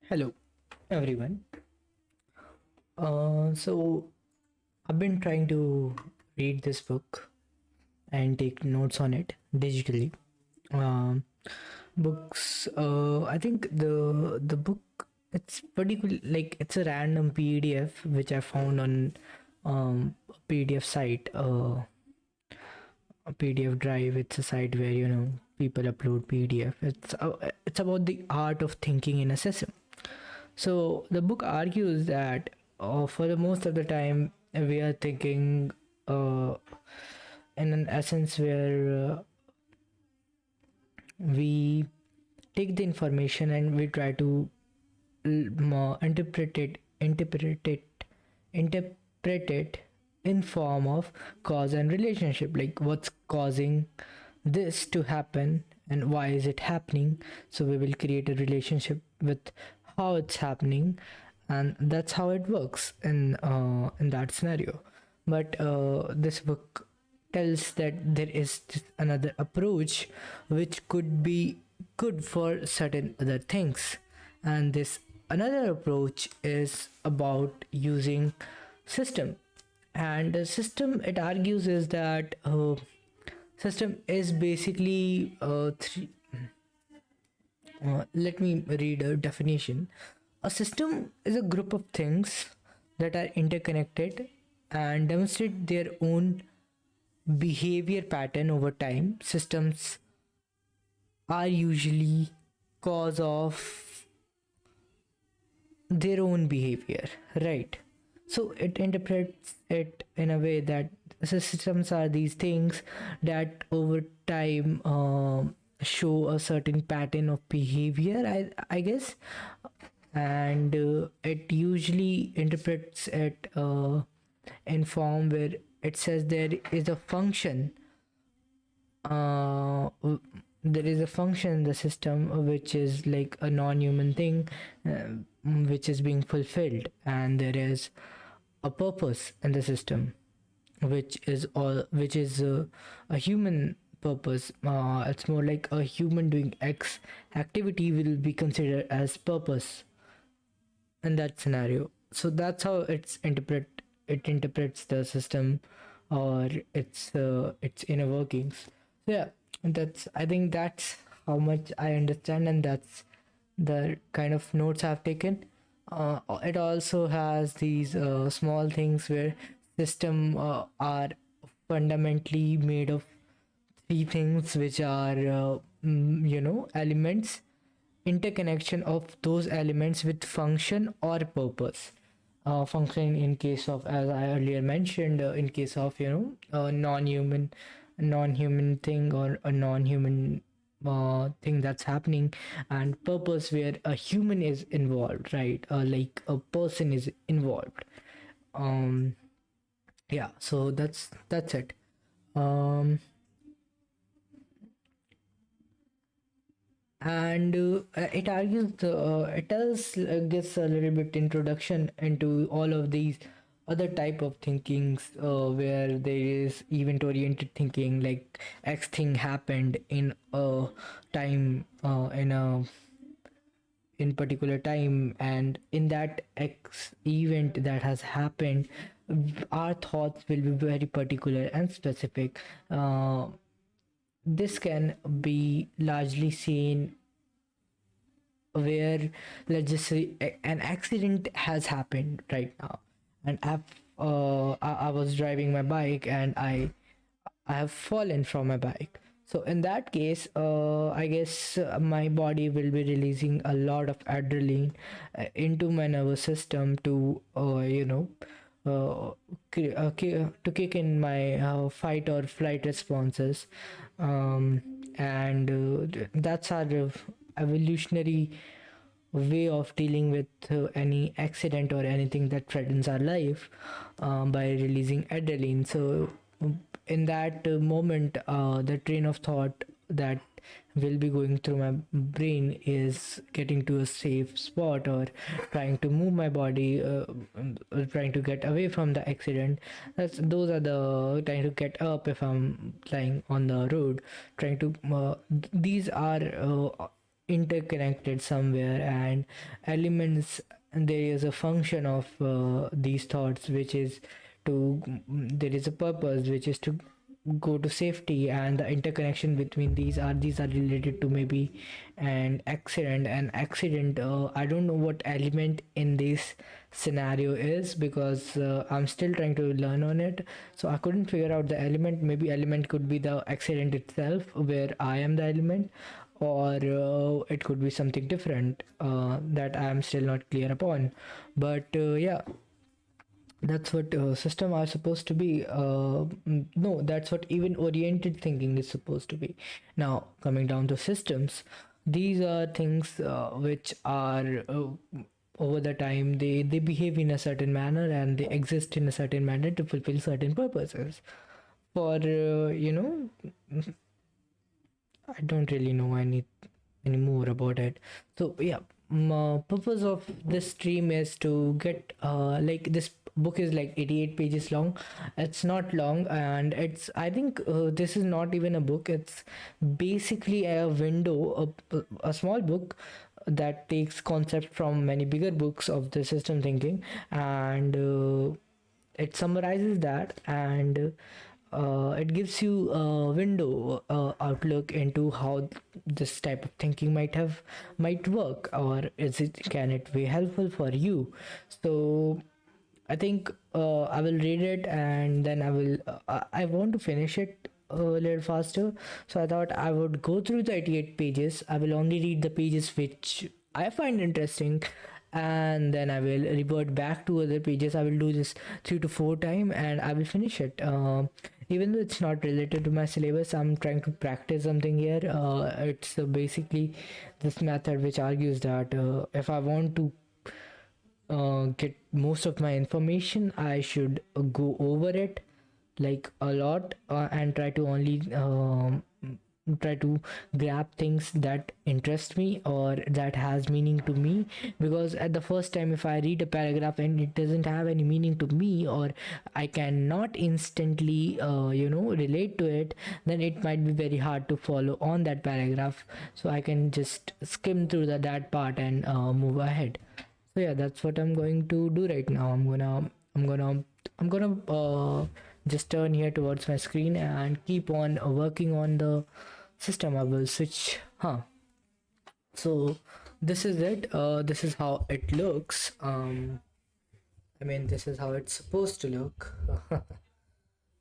Hello, everyone. So I've been trying to read this book and take notes on it digitally. Um, Books. I think the book. It's particular like it's a random PDF which I found on a PDF site. A PDF drive. It's a site where people upload PDF. It's about the art of thinking in a system. So the book argues that for the most of the time we are thinking in an essence where we take the information and we try to interpret it in form of cause and relationship, like what's causing this to happen and why is it happening. So we will create a relationship with how it's happening, and that's how it works in that scenario. But this book tells that there is another approach which could be good for certain other things, and this another approach is about using system. And the system, it argues, is that system is basically three. Let me read a definition. A system is a group of things that are interconnected and demonstrate their own behavior pattern over time. Systems are usually cause of their own behavior, right? So it interprets it in a way that systems are these things that over time show a certain pattern of behavior, I guess. And it usually interprets it in form where it says there is a function, uh, there is a function in the system which is like a non-human thing, which is being fulfilled, and there is a purpose in the system which is a human purpose. It's more like a human doing X activity will be considered as purpose in that scenario. So that's how it interprets the system or its inner workings. So yeah, that's I think that's how much I understand, and that's the kind of notes I've taken. It also has these small things where system are fundamentally made of three things, which are elements, interconnection of those elements with function or purpose. Function in case of, as I earlier mentioned, in case of a non-human thing or a non-human thing that's happening, and purpose where a human is involved, right? Like a person is involved. um yeah, so that's it. um and it argues it does gives a little bit introduction into all of these other type of thinkings, where there is event oriented thinking, like X thing happened in a time, in particular time, and in that X event that has happened, our thoughts will be very particular and specific. This can be largely seen where, let's just say, an accident has happened right now, and I was driving my bike and I have fallen from my bike. So in that case, I guess my body will be releasing a lot of adrenaline into my nervous system to to kick in my fight or flight responses. And that's our evolutionary way of dealing with any accident or anything that threatens our life, by releasing adrenaline. So in that moment, the train of thought that will be going through my brain is getting to a safe spot, or trying to move my body, trying to get away from the accident. Those are the trying to get up if I'm lying on the road, trying to these are interconnected somewhere, and elements, there is a function of these thoughts, which is to, there is a purpose which is to go to safety, and the interconnection between these are related to maybe an accident. I don't know what element in this scenario is, because I'm still trying to learn on it, so I couldn't figure out the element. Maybe element could be the accident itself, where I am the element, or it could be something different that I am still not clear upon. But yeah, that's what system are supposed to be. No, that's what even oriented thinking is supposed to be. Now, coming down to systems, these are things which are over the time, they behave in a certain manner, and they exist in a certain manner to fulfill certain purposes. For I don't really know any more about it. So yeah, purpose of this stream is to get like, this book is like 88 pages long. It's not long, and it's, I think this is not even a book. It's basically a window, a small book that takes concept from many bigger books of the system thinking, and it summarizes that, and it gives you a window outlook into how this type of thinking might work, or is it, can it be helpful for you. So I think I will read it, and then I want to finish it a little faster. So I thought I would go through the 88 pages. I will only read the pages which I find interesting, and then I will revert back to other pages. I will do this 3 to 4 times, and I will finish it. Even though it's not related to my syllabus, I'm trying to practice something here. It's basically this method which argues that if I want to get most of my information, I should go over it like a lot, and try to grab things that interest me or that has meaning to me. Because at the first time, if I read a paragraph and it doesn't have any meaning to me, or I cannot instantly relate to it, then it might be very hard to follow on that paragraph. So I can just skim through that part and move ahead. So yeah, that's what I'm going to do right now. I'm gonna just turn here towards my screen and keep on working on the system. I will switch. So this is it. This is how it looks. I mean, this is how it's supposed to look.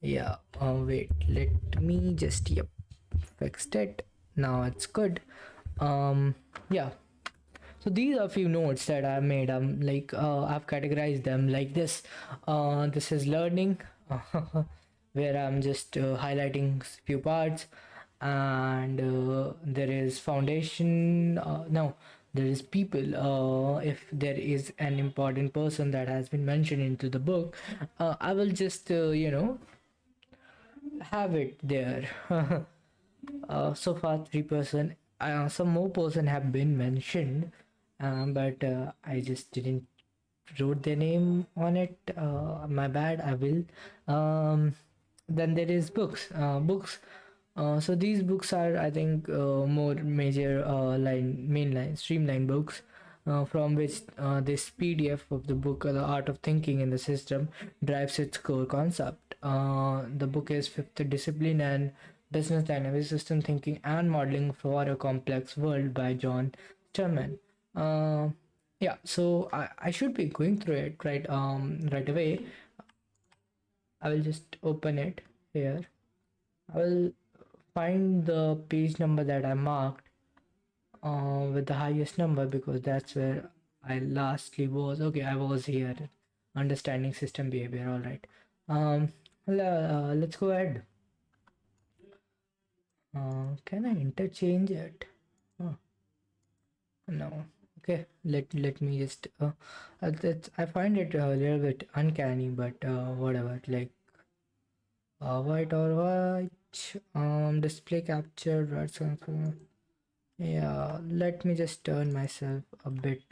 Yeah. Wait. Let me just, yep, fixed it. Now it's good. Yeah. So these are a few notes that I've made. I've categorized them like this. This is learning, where I'm just highlighting few parts, and there is foundation. No, there is people. If there is an important person that has been mentioned into the book, I will just have it there. So far 3%. Some more person have been mentioned, but I just didn't wrote their name on it. My bad. I will. Then there is books. So these books are, I think, more major mainline streamline books, from which this PDF of the book, The Art of Thinking in the System, drives its core concept. The book is Fifth Discipline and Business Dynamics, System Thinking and Modeling for a Complex World by John Sterman. Yeah, so I should be going through it right away. I will just open it here. I will find the page number that I marked with the highest number, because that's where I lastly was. Okay, I was here. Understanding system behavior. All right. Let's go ahead. Can I interchange it? No. Okay. Let me just. I find it a little bit uncanny, but whatever. Like white or white. Display capture. Yeah. Let me just turn myself a bit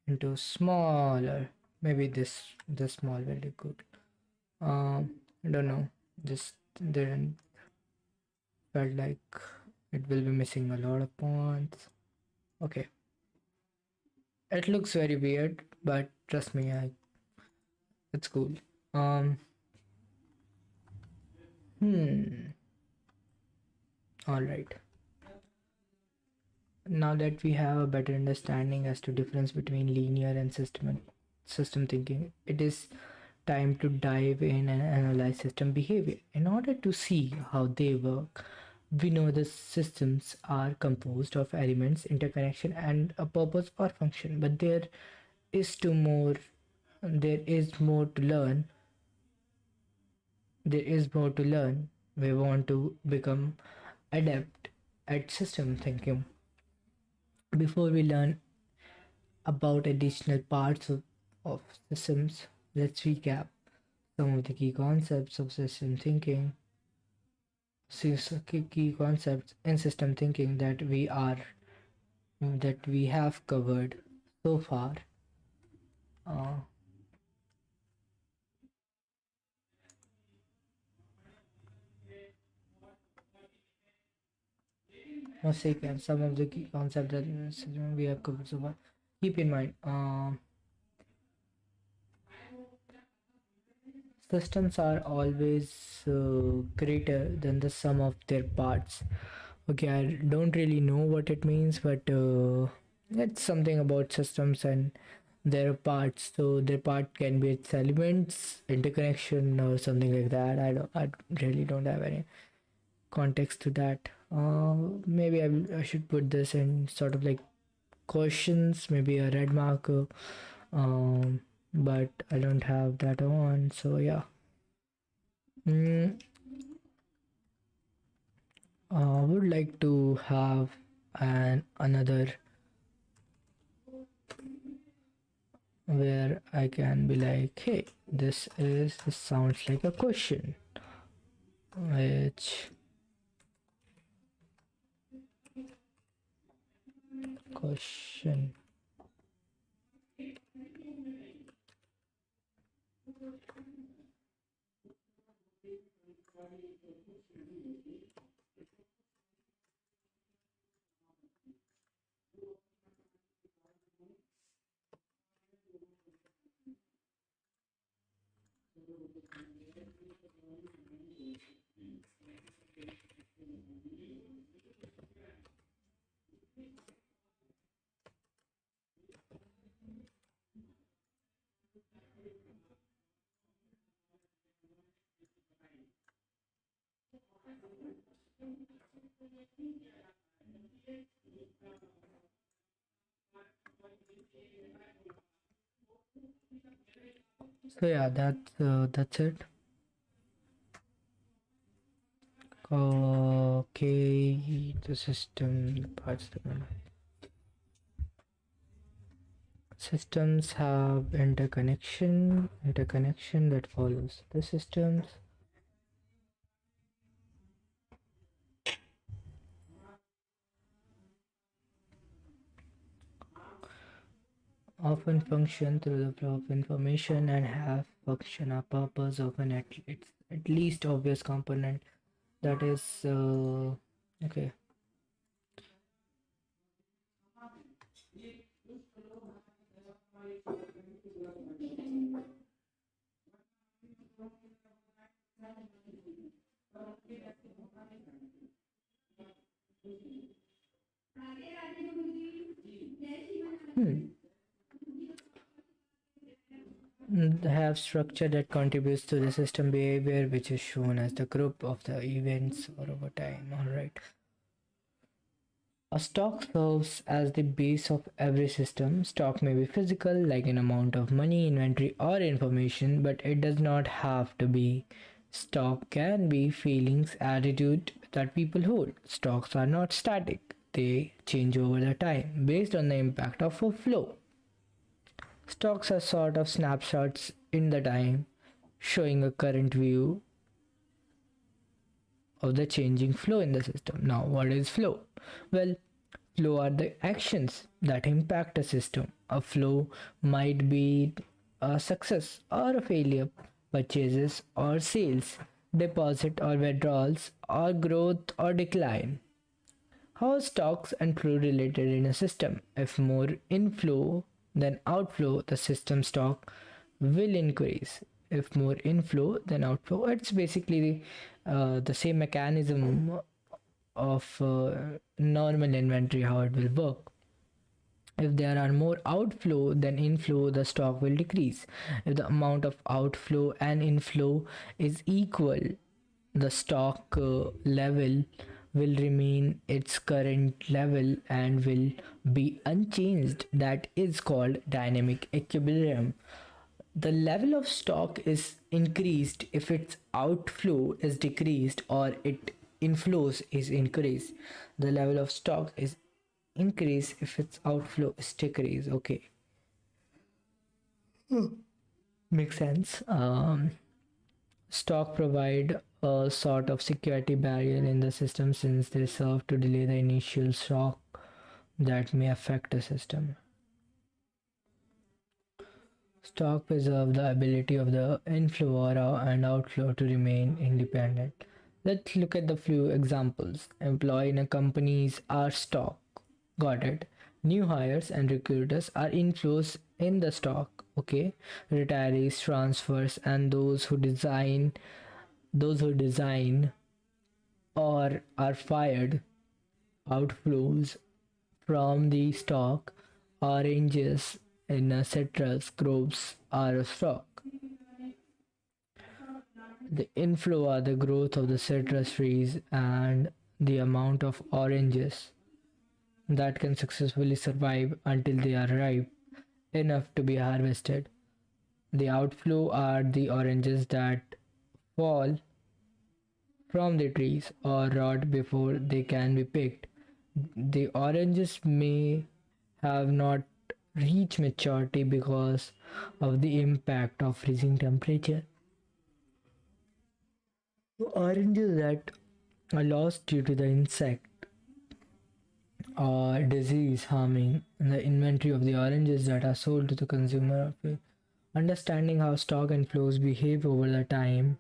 into smaller. Maybe this small will be good. I don't know. Just didn't felt like It will be missing a lot of points. Okay, it looks very weird, but trust me, it's cool. Um, hmm. All right. Now that we have a better understanding as to difference between linear and system thinking, it is time to dive in and analyze system behavior. In order to see how they work, we know the systems are composed of elements, interconnection, and a purpose or function. But is to more. There is more to learn. There is more to learn. We want to become adept at system thinking. Before we learn about additional parts of systems, let's recap some of the key concepts of system thinking. Key concepts in system thinking that we have covered so far. Uh, Mosaic and some of the key concepts that we have covered so far. Keep in mind, systems are always greater than the sum of their parts. Okay, I don't really know what it means, but it's something about systems and their parts. So their part can be its elements, interconnection, or something like that. I really don't have any context to that. Maybe I should put this in sort of like questions, maybe a red marker. But I don't have that on. So yeah. Mm, would like to have another where I can be like, hey, this sounds like a question, which question. So yeah, that's it. Okay, the system, the parts, the systems have interconnection that follows the systems. Often function through the flow of information and have function a purpose of an at least obvious component that is okay. Hmm. They have structure that contributes to the system behavior, which is shown as the group of the events or over time. All right. A stock serves as the base of every system. Stock may be physical, like an amount of money, inventory, or information, but it does not have to be. Stock can be feelings, attitude that people hold. Stocks are not static, they change over the time based on the impact of a flow. Stocks are sort of snapshots in the time, showing a current view of the changing flow in the system. Now, what is flow? Well, flow are the actions that impact a system. A flow might be a success or a failure, purchases or sales, deposit or withdrawals, or growth or decline. How are stocks and flow related in a system? If more inflow than outflow, the system stock will increase. If more inflow than outflow, it's basically the same mechanism of normal inventory, how it will work. If there are more outflow than inflow, the stock will decrease. If the amount of outflow and inflow is equal, the stock level will remain its current level and will be unchanged. That is called dynamic equilibrium. The level of stock is increased if its outflow is decreased or its inflows is increased. The level of stock is increased if its outflow is decreased. Okay, makes sense. Stock provide a sort of security barrier in the system since they serve to delay the initial shock that may affect the system. Stock preserve the ability of the inflow and outflow to remain independent. Let's look at the few examples. Employee in a company's are stock. Got it. New hires and recruiters are inflows in the stock. Okay. Retirees, transfers, and those who design or are fired, outflows from the stock. Oranges in a citrus groups are a stock. The inflow are the growth of the citrus trees and the amount of oranges that can successfully survive until they are ripe enough to be harvested. The outflow are the oranges that fall from the trees or rot before they can be picked. The oranges may have not reached maturity because of the impact of freezing temperature. Oranges that are lost due to the insect or disease harming the inventory of the oranges that are sold to the consumer. Understanding how stock and flows behave over the time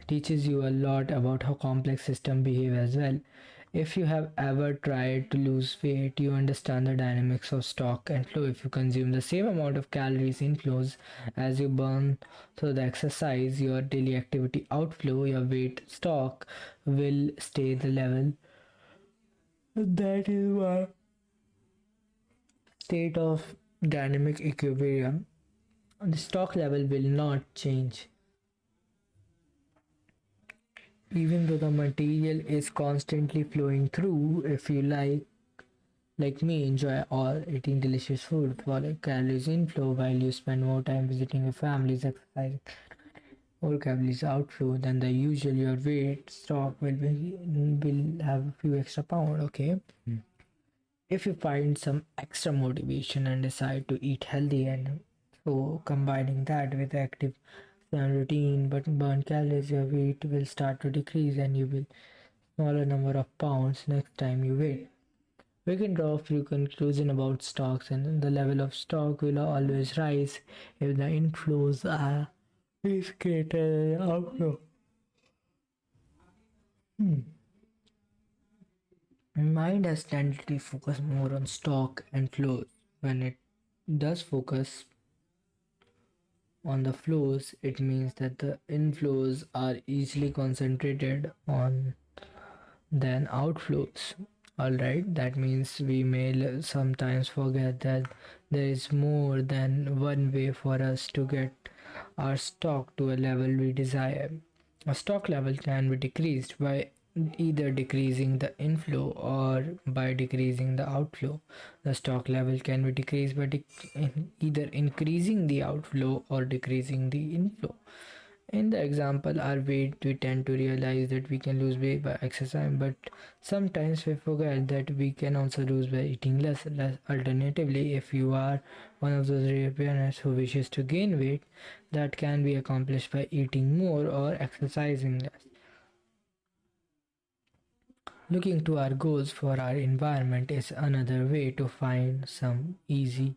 teaches you a lot about how complex systems behave as well. If you have ever tried to lose weight, you understand the dynamics of stock and flow. If you consume the same amount of calories inflows as you burn through the exercise, your daily activity outflow, your weight stock will stay the level. That is why state of dynamic equilibrium. The stock level will not change even though the material is constantly flowing through. If you like me enjoy all eating delicious food for like calories inflow while you spend more time visiting your families, exercising, more calories outflow than the usual, your weight stock will have a few extra pound. Okay. If you find some extra motivation and decide to eat healthy, and so combining that with active routine but burn calories, your weight will start to decrease and you will smaller number of pounds next time you weigh. We can draw a few conclusions about stocks, and the level of stock will always rise if the inflows are is greater than the outflow. Mind has tended to focus more on stock and flows. When it does focus on the flows, it means that the inflows are easily concentrated on than outflows. Alright, that means we may sometimes forget that there is more than one way for us to get our stock to a level we desire. A stock level can be decreased by either decreasing the inflow or by decreasing the outflow. The stock level can be decreased by either increasing the outflow or decreasing the inflow. In the example, our weight, we tend to realize that we can lose weight by exercise, but sometimes we forget that we can also lose by eating less. Alternatively, if you are one of those rare parents who wishes to gain weight, that can be accomplished by eating more or exercising less. Looking to our goals for our environment is another way to find some easy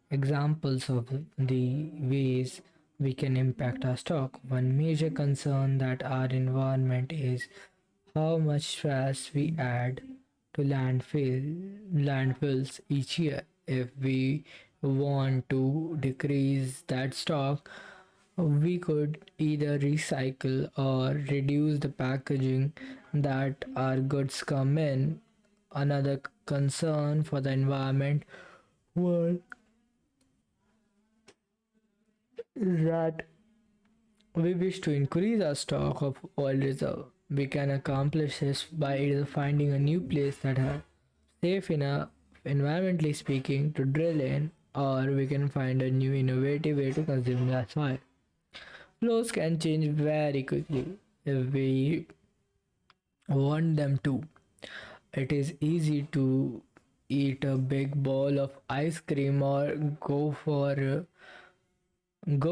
examples of the ways we can impact our stock. One major concern that our environment is how much trash we add to landfills each year. If we want to decrease that stock, we could either recycle or reduce the packaging that our goods come in. Another concern for the environment was that we wish to increase our stock of oil reserve. We can accomplish this by either finding a new place that are safe enough, environmentally speaking, to drill in, or we can find a new innovative way to consume that oil. Flows can change very quickly if we want them to. It is easy to eat a big bowl of ice cream or go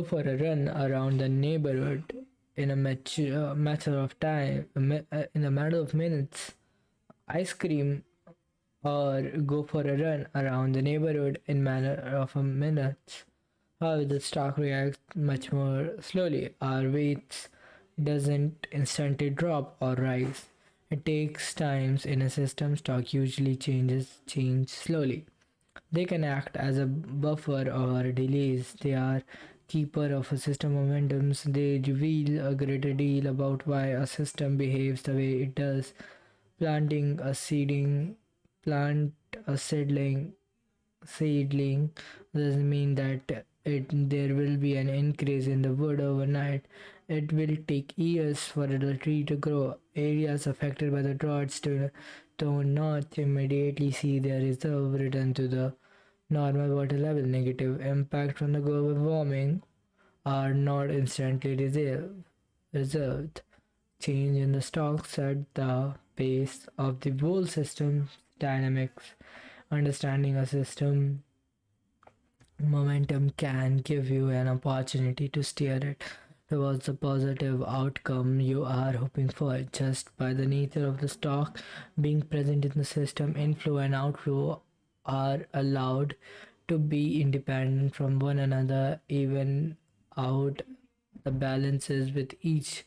for a run around the neighborhood in a matter of time, in a matter of minutes. Ice cream or go for a run around the neighborhood in manner of a minute. However, the stock reacts much more slowly. Our weights doesn't instantly drop or rise. It takes times in a system. Stock usually change slowly. They can act as a buffer or delays. They are keeper of a system momentums. They reveal a greater deal about why a system behaves the way it does. Planting a seeding, plant a seedling doesn't mean that there will be an increase in the wood overnight. It will take years for the tree to grow. Areas affected by the droughts do not immediately see their reserve return to the normal water level. Negative impact from the global warming are not instantly reserved. Change in the stock set the pace of the whole system's dynamics. Understanding a system momentum can give you an opportunity to steer it towards the positive outcome you are hoping for. Just by the nature of the stock being present in the system, inflow and outflow are allowed to be independent from one another, even out the balances with each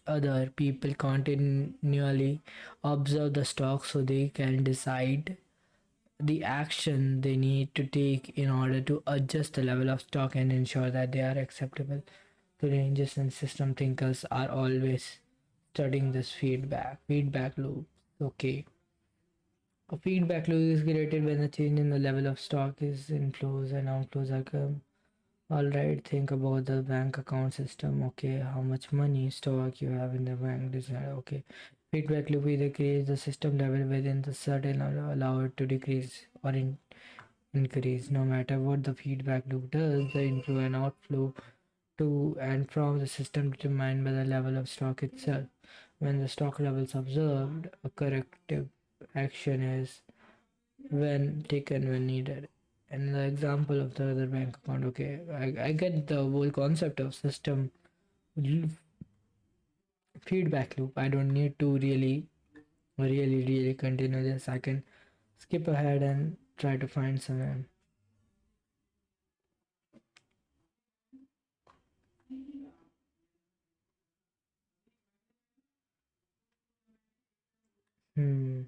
other. People continually observe the stock so they can decide the action they need to take in order to adjust the level of stock and ensure that they are acceptable to ranges. And system thinkers are always studying this feedback loop. Okay, a feedback loop is created when the change in the level of stock is inflows and outflows are come. All right, think about the bank account system. Okay, how much money stock you have in the bank? Decide. Okay, feedback loop either creates the system level within the certain or allow it to decrease or increase. No matter what the feedback loop does, the inflow and outflow to and from the system determined by the level of stock itself. When the stock levels observed, a corrective action is when taken when needed. And the example of the other bank account, okay, I get the whole concept of system l- feedback loop. I don't need to really continue this. I can skip ahead and try to find some. Hmm.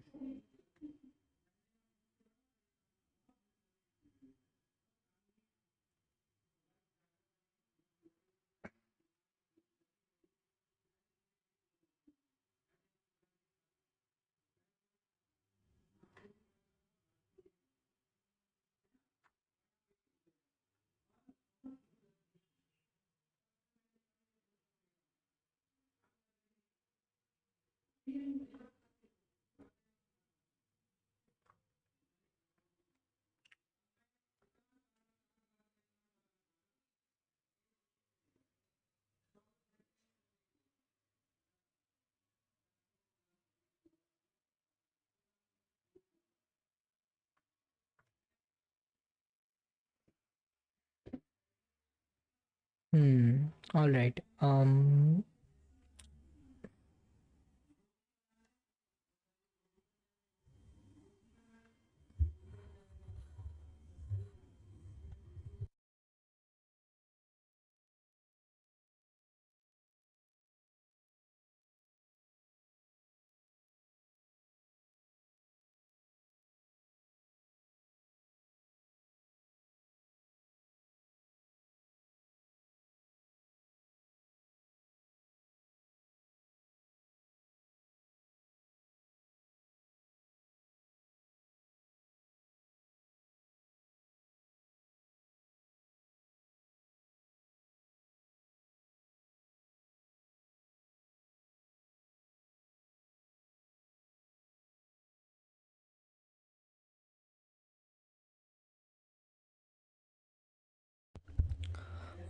Hmm. All right.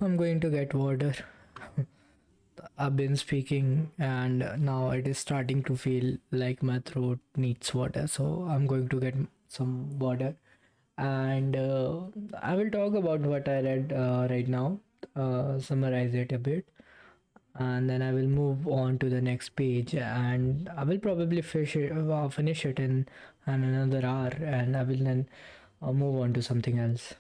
I'm going to get water. I've been speaking and now it is starting to feel like my throat needs water. So I'm going to get some water and I will talk about what I read right now, summarize it a bit, and then I will move on to the next page and I will probably finish it in another hour and I will then move on to something else.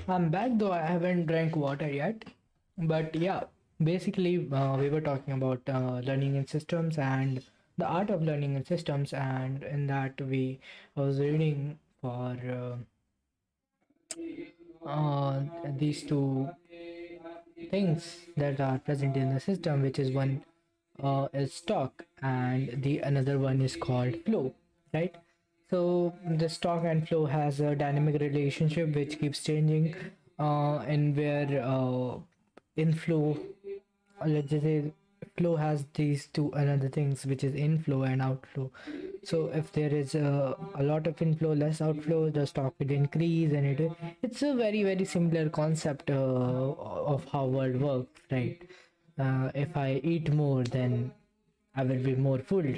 I'm back though I haven't drank water yet. But yeah, basically, we were talking about learning in systems and the art of learning in systems, and in that I was reading for these two things that are present in the system, which is one is stock and the another one is called flow, right? So the stock and flow has a dynamic relationship which keeps changing, and where inflow, let's just say flow has these two another things which is inflow and outflow. So if there is a lot of inflow, less outflow, the stock will increase, and it's a very similar concept of how world works, right? If I eat more, then I will be more full,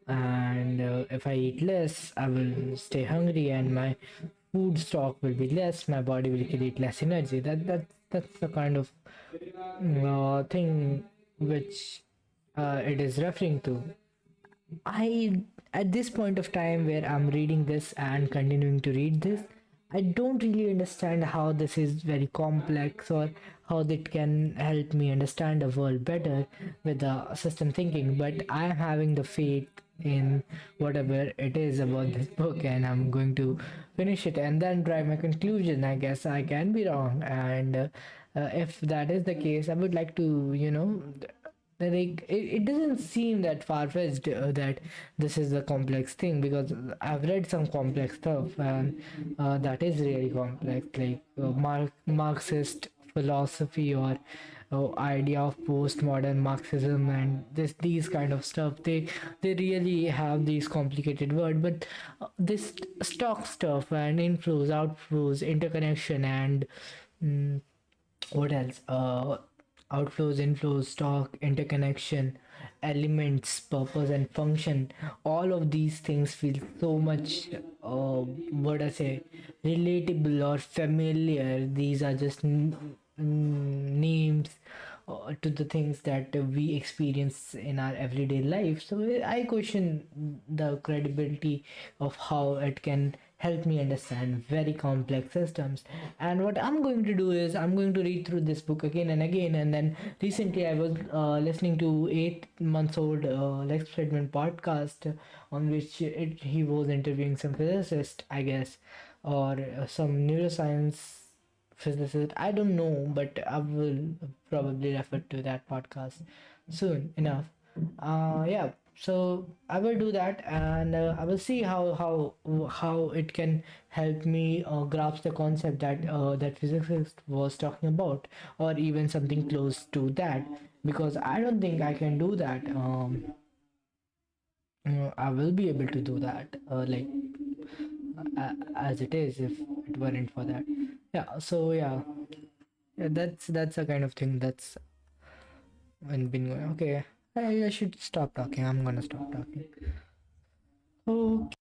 and if I eat less, I will stay hungry, and my food stock will be less. My body will create less energy. That's the kind of thing which it is referring to. I, at this point of time where I'm reading this and continuing to read this, I don't really understand how this is very complex, or how that can help me understand the world better with the system thinking. But I'm having the faith in whatever it is about this book, and I'm going to finish it and then drive my conclusion. I guess I can be wrong, and if that is the case, I would like to, like it doesn't seem that far-fetched that this is a complex thing, because I've read some complex stuff, and that is really complex, like Marxist philosophy, or idea of postmodern Marxism, and these kind of stuff. They really have these complicated words, but this stock stuff and inflows, outflows, interconnection, and mm, what else? Outflows, inflows, stock, interconnection, elements, purpose, and function. All of these things feel so much, what I say, relatable or familiar. These are just names to the things that we experience in our everyday life. So I question the credibility of how it can help me understand very complex systems. And what I'm going to do is I'm going to read through this book again and again. And then recently I was listening to 8 months old Lex Fridman podcast, on which he was interviewing some physicist, I guess, or some neuroscience physicist. I don't know, but I will probably refer to that podcast soon enough. Yeah. So I will do that, and I will see how it can help me grasp the concept that that physicist was talking about, or even something close to that. Because I don't think I can do that. I will be able to do that, as it is, if it weren't for that. Yeah. So yeah, yeah, that's a kind of thing that's been going. Okay, I should stop talking. I'm gonna stop talking. Okay.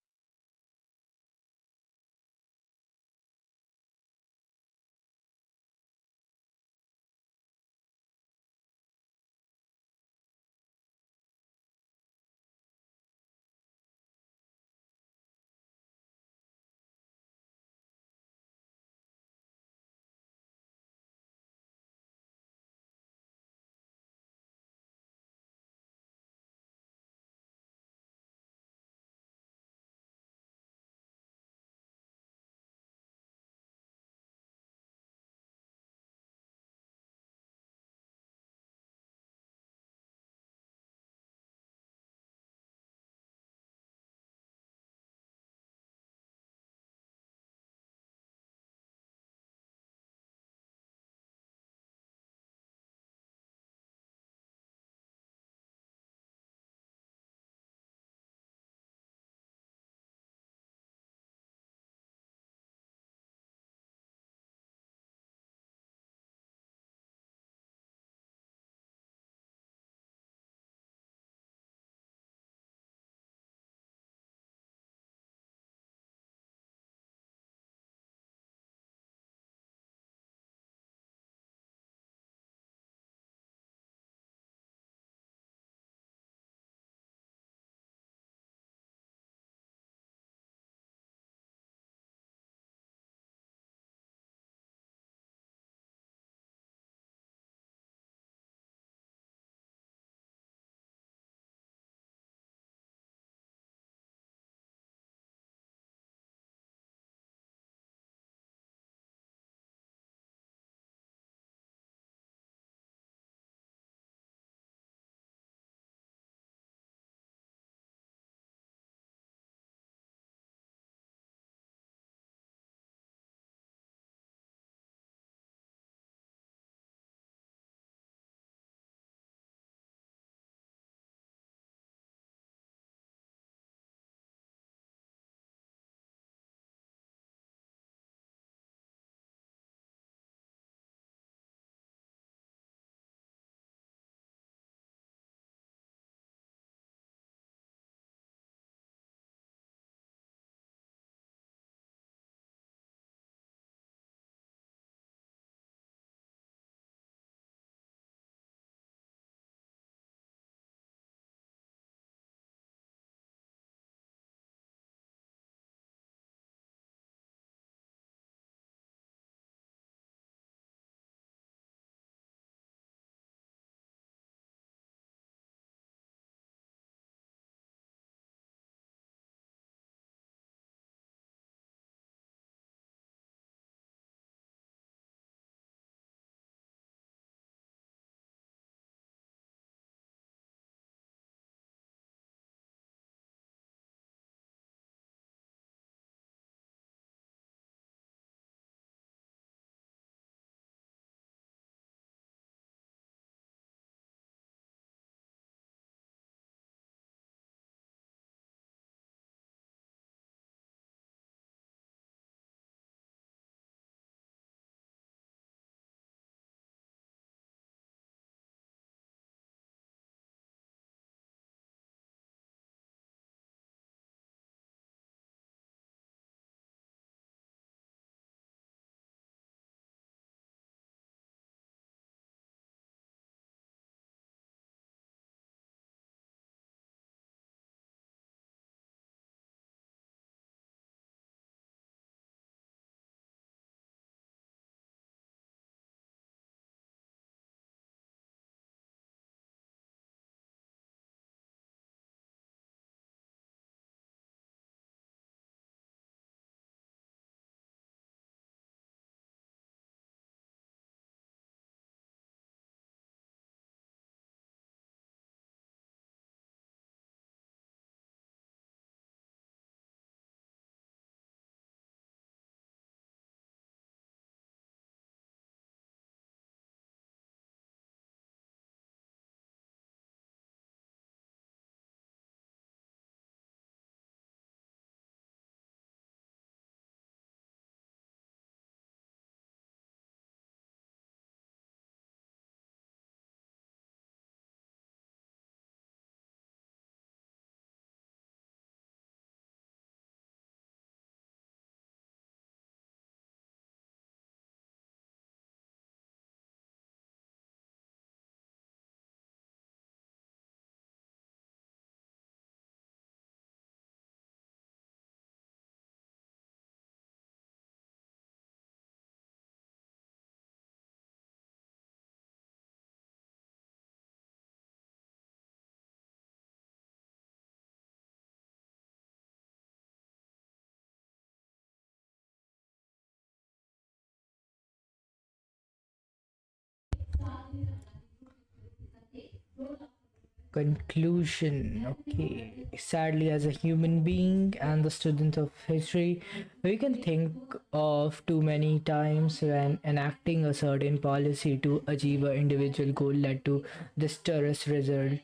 conclusion. Okay. Sadly, as a human being and the student of history, we can think of too many times when enacting a certain policy to achieve an individual goal led to disastrous results.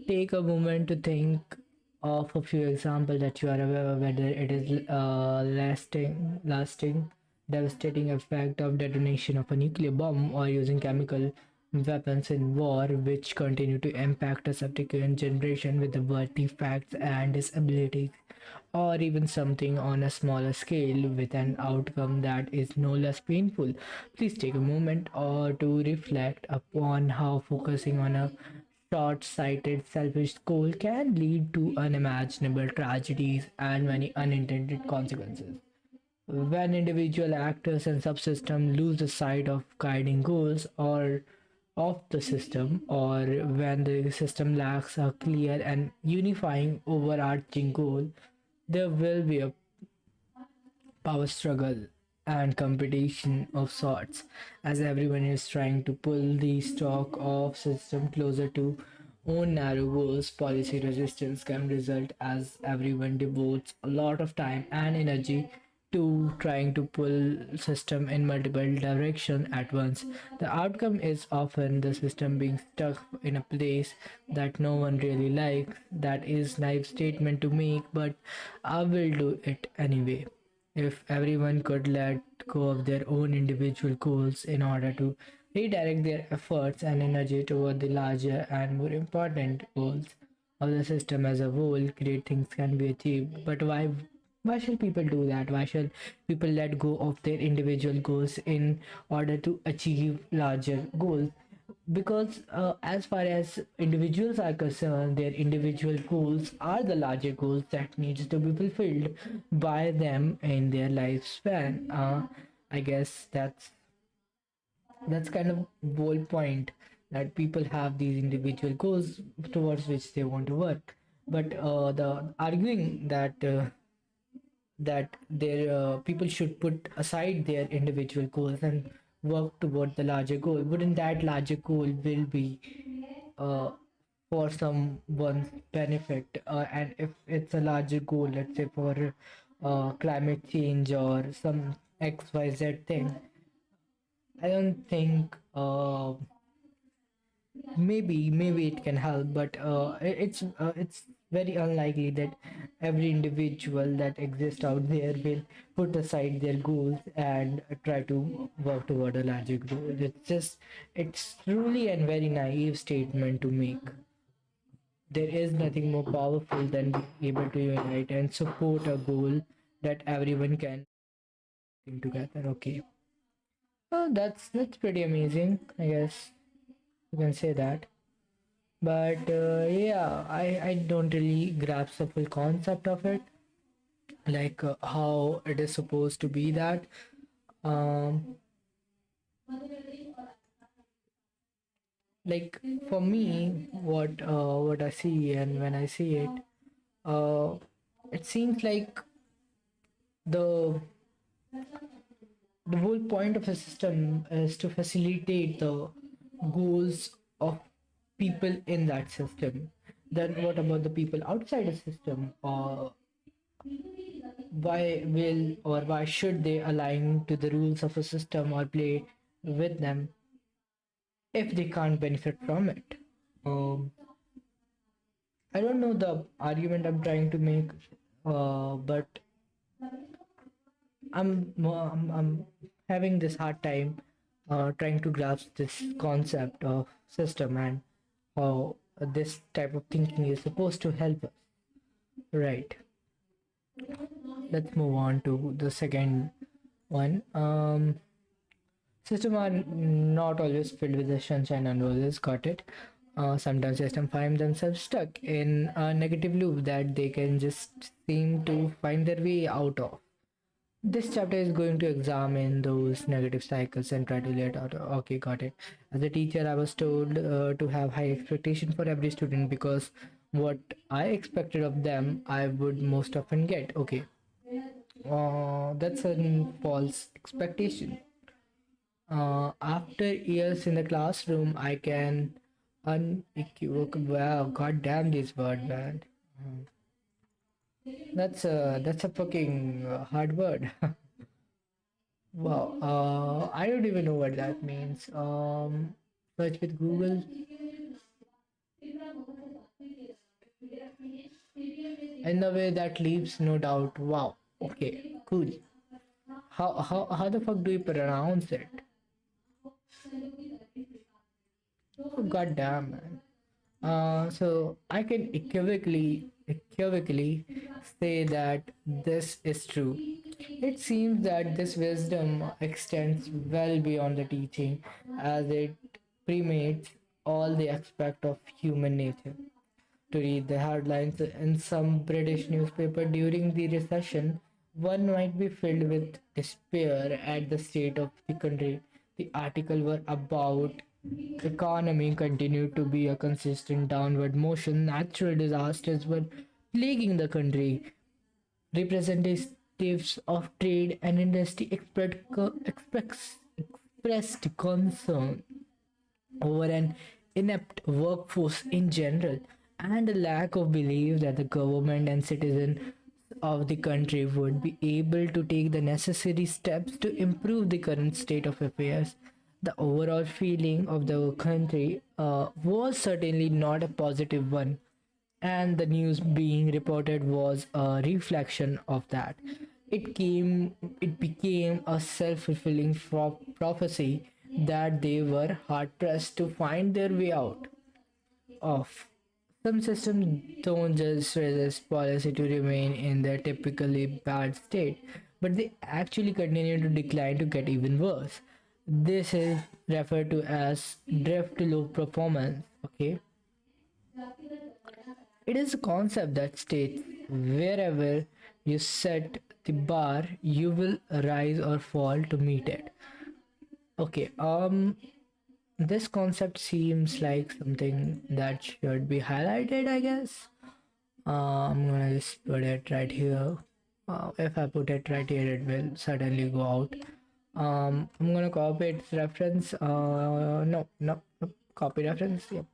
Take a moment to think of a few examples that you are aware of, whether it is lasting, devastating effect of detonation of a nuclear bomb or using chemical weapons in war, which continue to impact a subsequent generation with the artifacts and disabilities, or even something on a smaller scale with an outcome that is no less painful. Please take a moment or to reflect upon how focusing on a short sighted, selfish goal can lead to unimaginable tragedies and many unintended consequences. When individual actors and subsystems lose the sight of guiding goals or of the system, or when the system lacks a clear and unifying overarching goal, there will be a power struggle and competition of sorts, as everyone is trying to pull the stock of system closer to own narrow goals. Policy resistance can result as everyone devotes a lot of time and energy to trying to pull system in multiple direction at once. The outcome is often the system being stuck in a place that no one really likes. That is naive statement to make, but I will do it anyway. If everyone could let go of their own individual goals in order to redirect their efforts and energy toward the larger and more important goals of the system as a whole, great things can be achieved. But why should people do that? Why should people let go of their individual goals in order to achieve larger goals? Because as far as individuals are concerned, their individual goals are the larger goals that needs to be fulfilled by them in their lifespan. I guess that's kind of whole point, that people have these individual goals towards which they want to work. But the arguing that their people should put aside their individual goals and work toward the larger goal, wouldn't that larger goal will be uh, for someone's benefit, and if it's a larger goal, let's say for climate change or some xyz thing, I don't think maybe it can help, but it's very unlikely that every individual that exists out there will put aside their goals and try to work toward a larger goal. It's truly a very naive statement to make. There is nothing more powerful than being able to unite and support a goal that everyone can think together. Okay, well, that's pretty amazing, I guess you can say that. But yeah, I don't really grasp the full concept of it, like how it is supposed to be that. um like for me, what I see, and when I see it, uh it seems like the the whole point of a system is to facilitate the goals of people in that system. Then what about the people outside the system? Or why will or why should they align to the rules of a system or play with them if they can't benefit from it? um, I don't know the argument I'm trying to make, but I'm having this hard time trying to grasp this concept of system and how this type of thinking is supposed to help us. Right. Let's move on to the second one. System are not always filled with the sunshine and roses. Got it. Sometimes system find themselves stuck in a negative loop that they can just seem to find their way out of. This chapter is going to examine those negative cycles and try to let out. Okay, got it. As a teacher, I was told to have high expectation for every student because what I expected of them, I would most often get. Okay, that's a false expectation. After years in the classroom, I can unequivocal. Wow, goddamn this word, man. That's a fucking hard word. Wow. I don't even know what that means. Search with Google. In the way that leaves no doubt. Wow. Okay. Cool. How the fuck do you pronounce it? Oh, goddamn, man. So I can equivocally say that this is true. It seems that this wisdom extends well beyond the teaching, as it permeates all the aspect of human nature. To read the headlines in some British newspaper during the recession, one might be filled with despair at the state of the country. The article were about economy continued to be a consistent downward motion. Natural disasters were plaguing the country. Representatives of trade and industry expressed concern over an inept workforce in general and a lack of belief that the government and citizens of the country would be able to take the necessary steps to improve the current state of affairs. The overall feeling of the country was certainly not a positive one, and the news being reported was a reflection of that. It became a self-fulfilling prophecy that they were hard pressed to find their way out of. Some systems don't just resist policy to remain in their typically bad state, but they actually continue to decline to get even worse. This is referred to as drift to low performance. Okay, it is a concept that states wherever you set the bar, you will rise or fall to meet it. Okay, this concept seems like something that should be highlighted, I guess. I'm gonna just put it right here. If I put it right here, it will certainly go out. I'm gonna copy its reference. No, copy reference. Yep.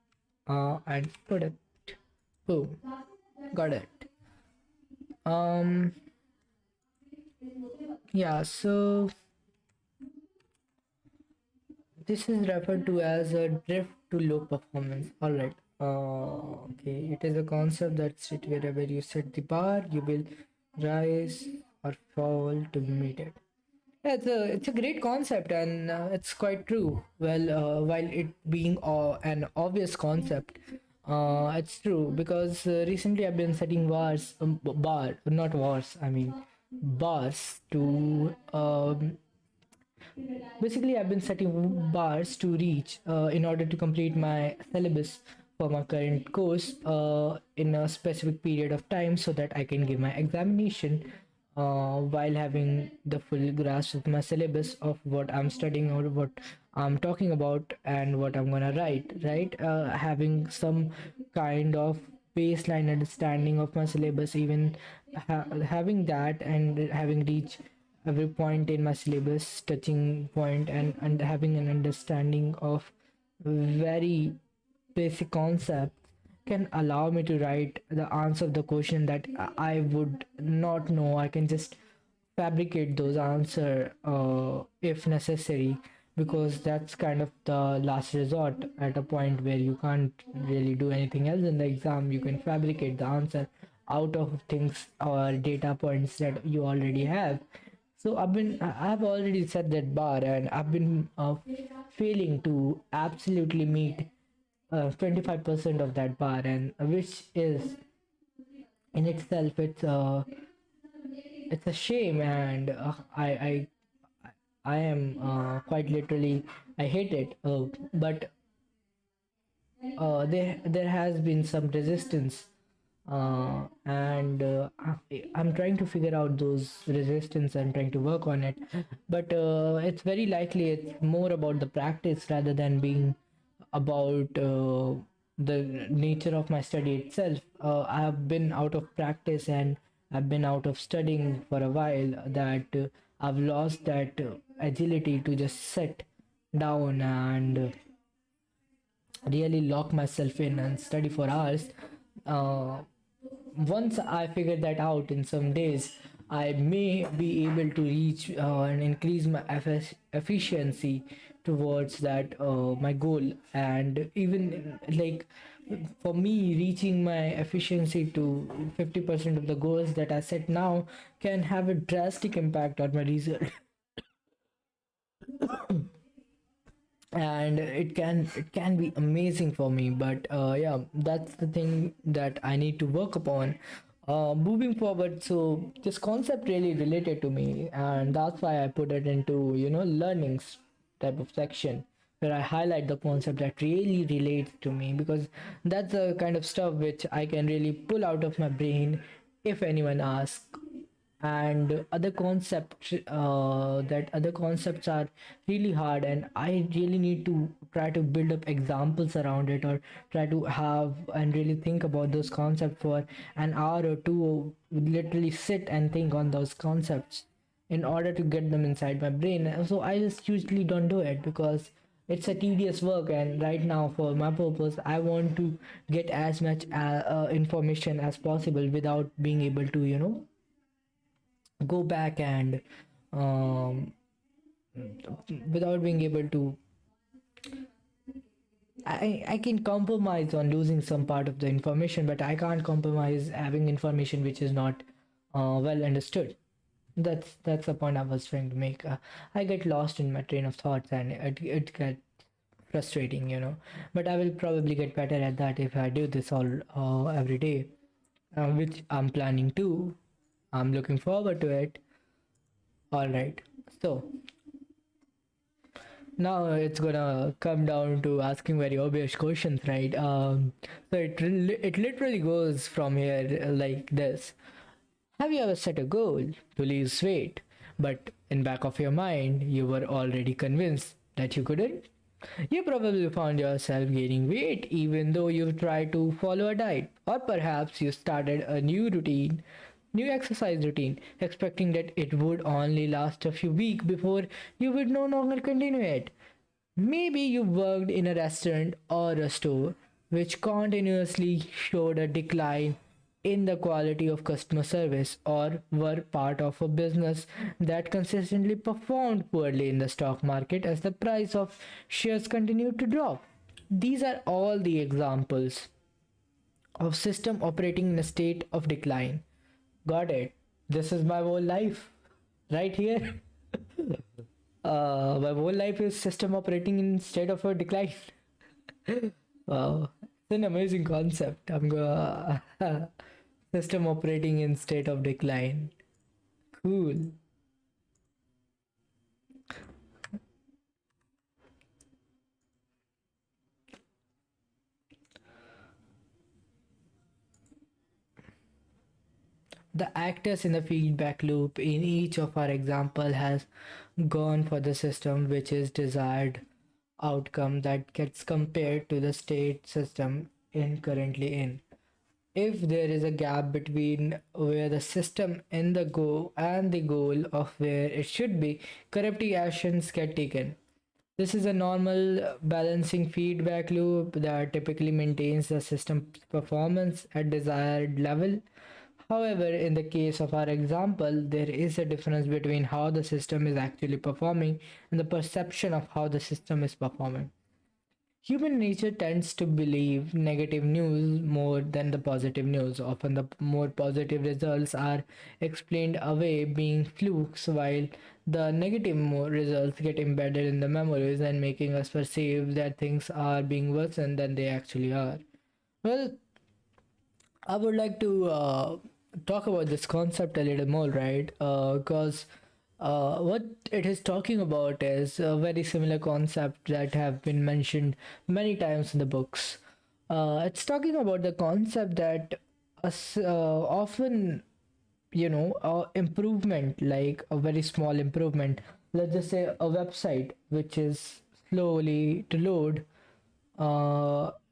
And put it. Boom. Got it. Um, yeah. So this is referred to as a drift to low performance. All right. Okay. It is a concept that's it wherever you set the bar, you will rise or fall to meet it. Yeah, it's a great concept and it's quite true. Well, while it being an obvious concept, it's true because recently I've been setting not wars. I mean, bars to basically I've been setting bars to reach in order to complete my syllabus for my current course in a specific period of time so that I can give my examination while having the full grasp of my syllabus of what I'm studying or what I'm talking about and what I'm gonna write, right? Having some kind of baseline understanding of my syllabus, even having that and having reached every point in my syllabus touching point and having an understanding of very basic concepts can allow me to write the answer of the question that I would not know. I can just fabricate those answer if necessary, because that's kind of the last resort at a point where you can't really do anything else in the exam. You can fabricate the answer out of things or data points that you already have. So I've already set that bar and I've been failing to absolutely meet 25% of that bar, and which is in itself it's a shame, and I am quite literally I hate it. But there has been some resistance, and I'm trying to figure out those resistance and trying to work on it. But it's very likely it's more about the practice rather than being about the nature of my study itself. I have been out of practice and I've been out of studying for a while that I've lost that agility to just sit down and really lock myself in and study for hours. Uh, Once I figure that out in some days, I may be able to reach and increase my efficiency towards that my goal. And even like for me, reaching my efficiency to 50% of the goals that I set now can have a drastic impact on my result. And it can be amazing for me, but yeah, that's the thing that I need to work upon moving forward. So this concept really related to me, and that's why I put it into learnings type of section, where I highlight the concept that really relates to me, because that's the kind of stuff which I can really pull out of my brain if anyone asks. And other concepts are really hard, and I really need to try to build up examples around it, or try to have and really think about those concepts for an hour or two, literally sit and think on those concepts in order to get them inside my brain. So I just usually don't do it because it's a tedious work, and right now for my purpose I want to get as much information as possible without being able to go back and um, without being able to I can compromise on losing some part of the information, but I can't compromise having information which is not well understood. That's the point I was trying to make. I get lost in my train of thoughts, and it gets frustrating, but I will probably get better at that if I do this all every day, which I'm planning to. I'm looking forward to it. All right. So now it's gonna come down to asking very obvious questions, right? So it literally goes from here like this. Have you ever set a goal to lose weight, but in back of your mind you were already convinced that you couldn't? You probably found yourself gaining weight even though you tried to follow a diet, or perhaps you started a new exercise routine, expecting that it would only last a few weeks before you would no longer continue it. Maybe you worked in a restaurant or a store which continuously showed a decline in the quality of customer service, or were part of a business that consistently performed poorly in the stock market as the price of shares continued to drop. These are all the examples of system operating in a state of decline. Got it. This is my whole life right here. My whole life is system operating in state of a decline. Wow, it's an amazing concept. I'm going system operating in state of decline. Cool. The actors in the feedback loop in each of our example has gone for the system which is desired outcome that gets compared to the state system in currently in. If there is a gap between where the system in the go and the goal of where it should be, corrective actions get taken. This is a normal balancing feedback loop that typically maintains the system's performance at desired level. However, in the case of our example, there is a difference between how the system is actually performing and the perception of how the system is performing. Human nature tends to believe negative news more than the positive news. Often, the more positive results are explained away, being flukes, while the negative results get embedded in the memories and making us perceive that things are being worsened than they actually are. Well, I would like to talk about this concept a little more, right? Because what it is talking about is a very similar concept that have been mentioned many times in the books. It's talking about the concept that often, improvement, like a very small improvement, let's just say a website which is slowly to load,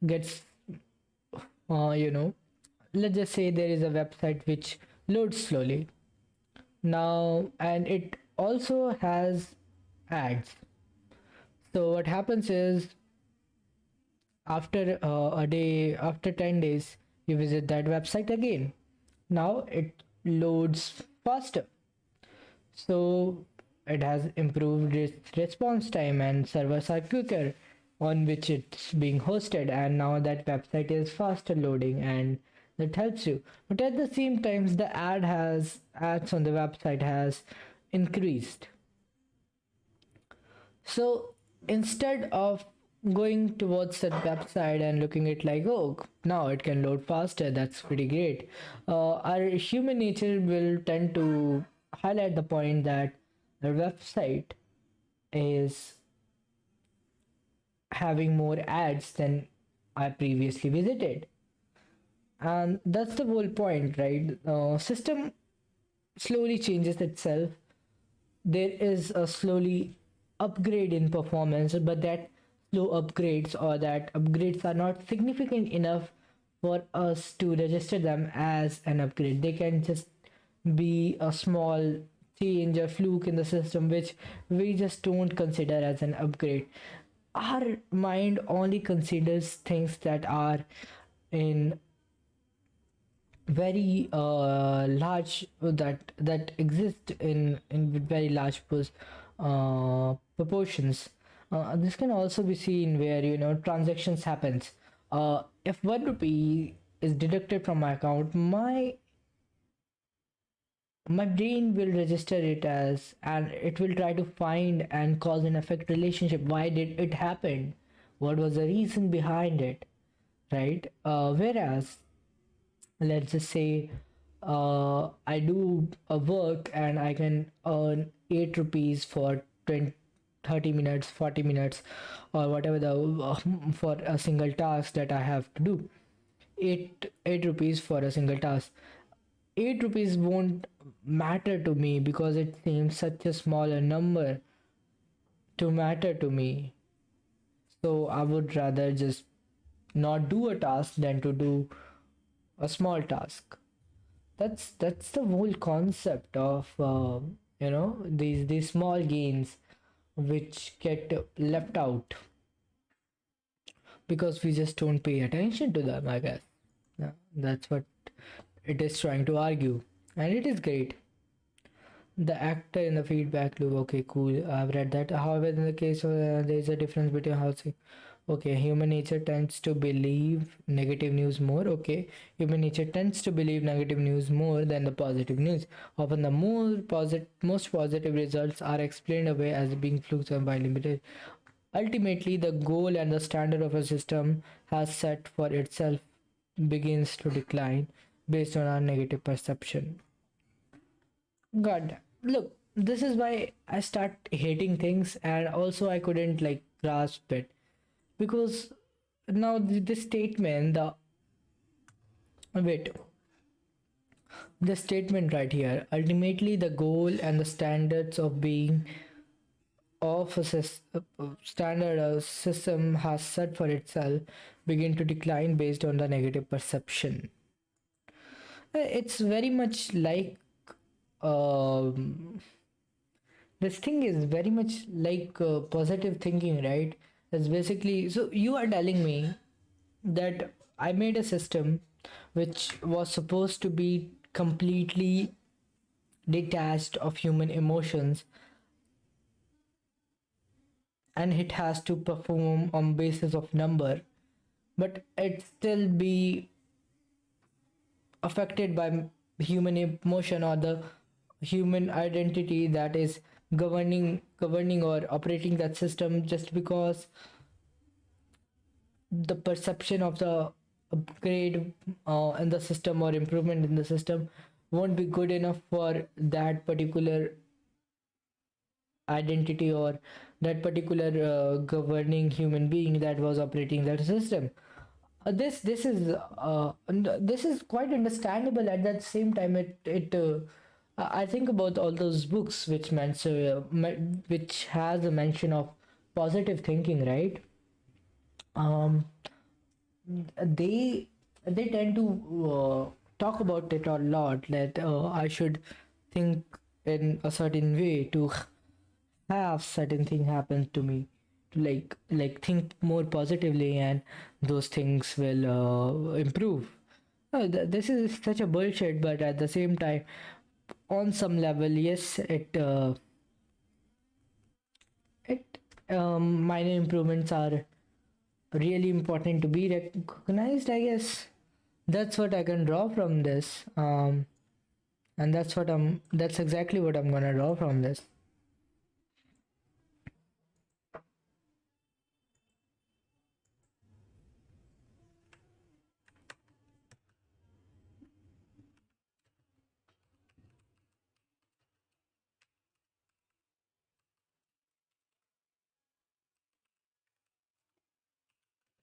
gets, uh, you know, let's just say there is a website which loads slowly now, and it also has ads. So what happens is, after a day, after 10 days, you visit that website again. Now it loads faster. So it has improved its response time, and servers are quicker on which it's being hosted, and now that website is faster loading, and that helps you. But at the same time, the ads on the website has increased. So instead of going towards that website and looking at like, oh, now it can load faster, that's pretty great, our human nature will tend to highlight the point that the website is having more ads than I previously visited. And that's the whole point, right? System slowly changes itself. There is a slowly upgrade in performance, but that slow upgrades or that upgrades are not significant enough for us to register them as an upgrade. They can just be a small change, a fluke in the system, which we just don't consider as an upgrade. Our mind only considers things that are in very large, that exist in very large proportions. This can also be seen where transactions happens. If 1 rupee is deducted from my account, my brain will register it as, and it will try to find and cause and effect relationship. Why did it happen? What was the reason behind it? Right? Whereas, let's just say, I do a work and I can earn 8 rupees for 20, 30 minutes, 40 minutes, or whatever for a single task that I have to do. 8 rupees for a single task. 8 rupees won't matter to me because it seems such a smaller number to matter to me. So I would rather just not do a task than to do a small task. That's the whole concept of these small gains which get left out because we just don't pay attention to them, I guess. Yeah, that's what it is trying to argue, and it is great. The actor in the feedback loop, okay, cool, I've read that. However, in the case of there's a difference between housing. Okay, human nature tends to believe negative news more. Okay, human nature tends to believe negative news more than the positive news. Often, the most positive results are explained away as being flukes and by limited. Ultimately, the goal and the standard of a system has set for itself begins to decline based on our negative perception. God, look, this is why I start hating things, and also I couldn't like grasp it because now this statement, wait, the statement right here, ultimately the goal and the standards of being of a standard a system has set for itself begin to decline based on the negative perception. It's very much like um, this thing is very much like positive thinking, right? It's basically, so you are telling me that I made a system which was supposed to be completely detached of human emotions, and it has to perform on basis of number, but it still be affected by human emotion or the human identity that is governing or operating that system, just because the perception of the upgrade in the system or improvement in the system won't be good enough for that particular identity or that particular governing human being that was operating that system. This is quite understandable. At that same time, it I think about all those books which has a mention of positive thinking, right? um they they tend to talk about it a lot, that I should think in a certain way to have certain thing happen to me. think more positively, and those things will improve. This is such a bullshit, but at the same time, on some level, yes, it minor improvements are really important to be recognized, I guess. That's what I can draw from this. And that's exactly what I'm gonna draw from this.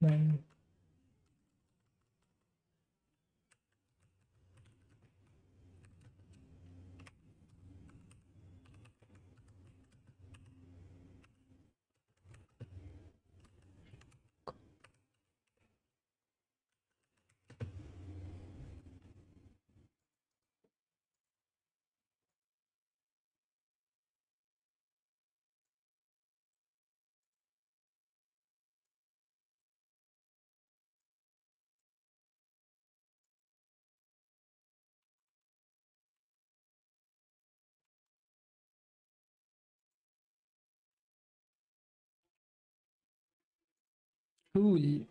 Um, cool.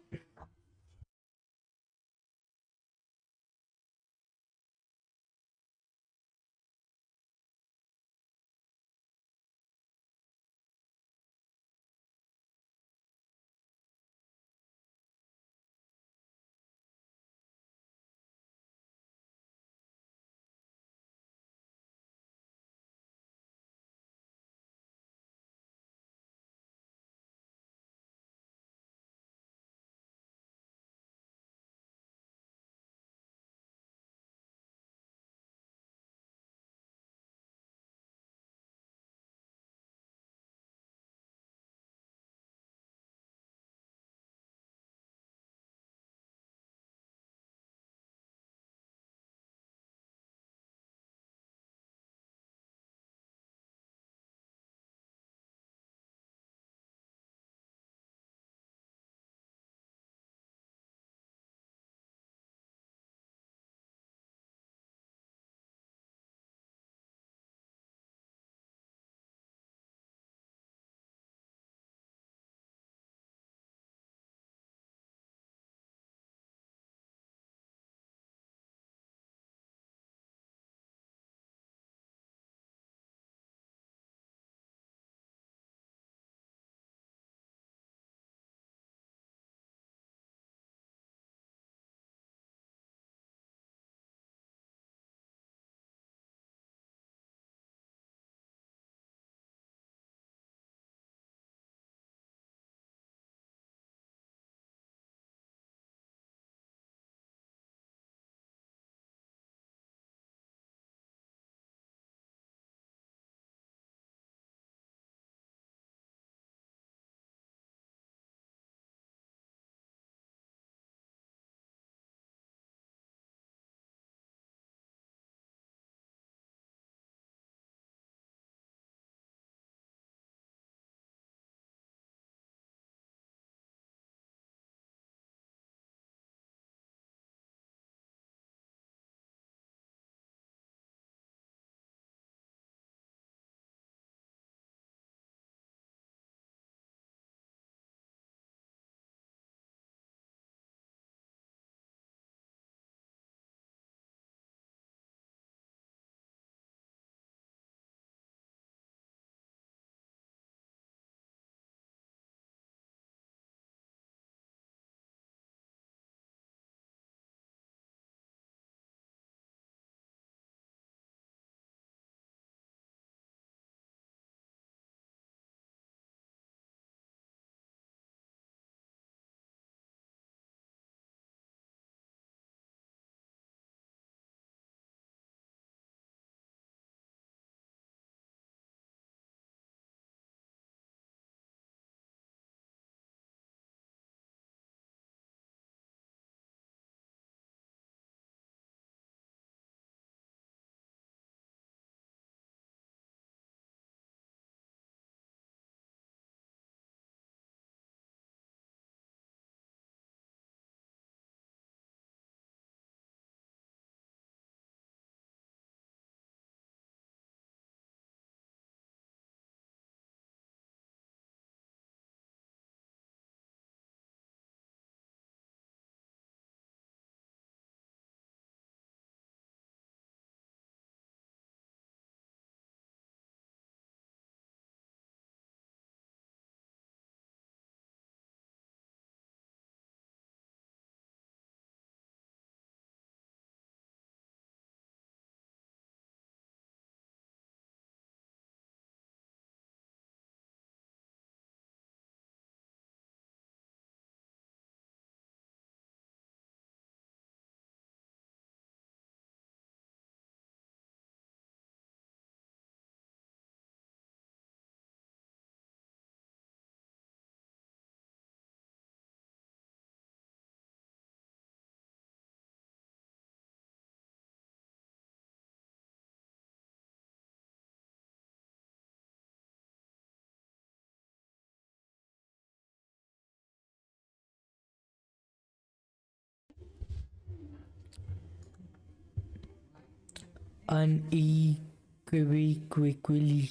unequivocally.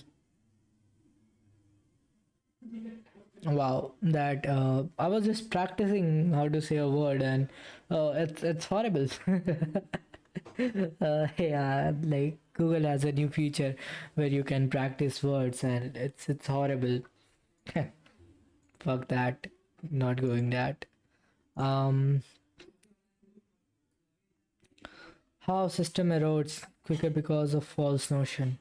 Wow, that I was just practicing how to say a word, and it's horrible. Yeah, like Google has a new feature where you can practice words, and it's horrible. Fuck that, not going that. Um, how system erodes quicker because of false notion.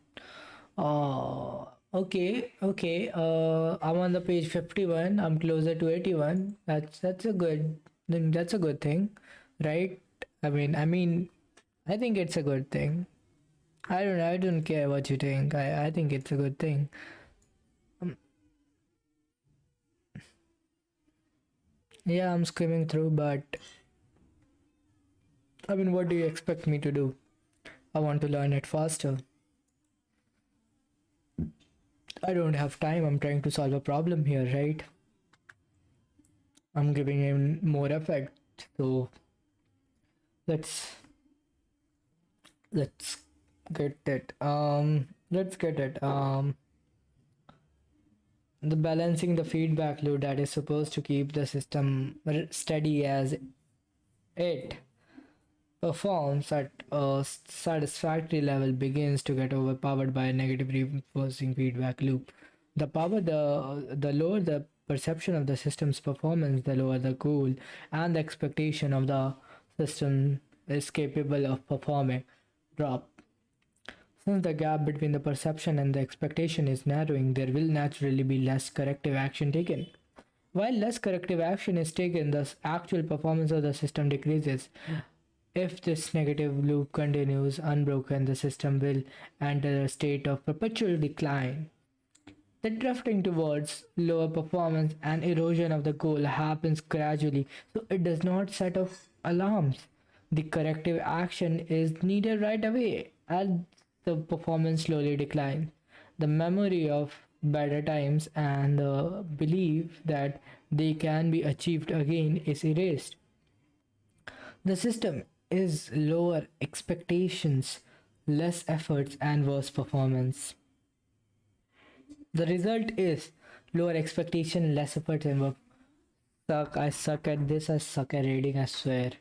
Oh, okay. I'm on the page 51. I'm closer to 81. That's a good. Then that's a good thing, right? I mean, I think it's a good thing. I don't care what you think. I think it's a good thing. Um, yeah, I'm skimming through, but I mean, what do you expect me to do? I want to learn it faster. I don't have time. I'm trying to solve a problem here, right? I'm giving him more effect. So let's let's get it. Let's get it. The balancing the feedback loop that is supposed to keep the system steady as it performs at a satisfactory level begins to get overpowered by a negative reinforcing feedback loop. The lower the perception of the system's performance, the lower the goal and the expectation of the system is capable of performing drop. Since the gap between the perception and the expectation is narrowing, there will naturally be less corrective action taken. While less corrective action is taken, the actual performance of the system decreases. If this negative loop continues unbroken, the system will enter a state of perpetual decline. The drifting towards lower performance and erosion of the goal happens gradually, so it does not set off alarms. The corrective action is needed right away as the performance slowly declines. The memory of better times and the belief that they can be achieved again is erased. The system is lower expectations, less efforts, and worse performance. The result is lower expectation, less effort, and work. Suck. I suck at this. I suck at reading. I swear.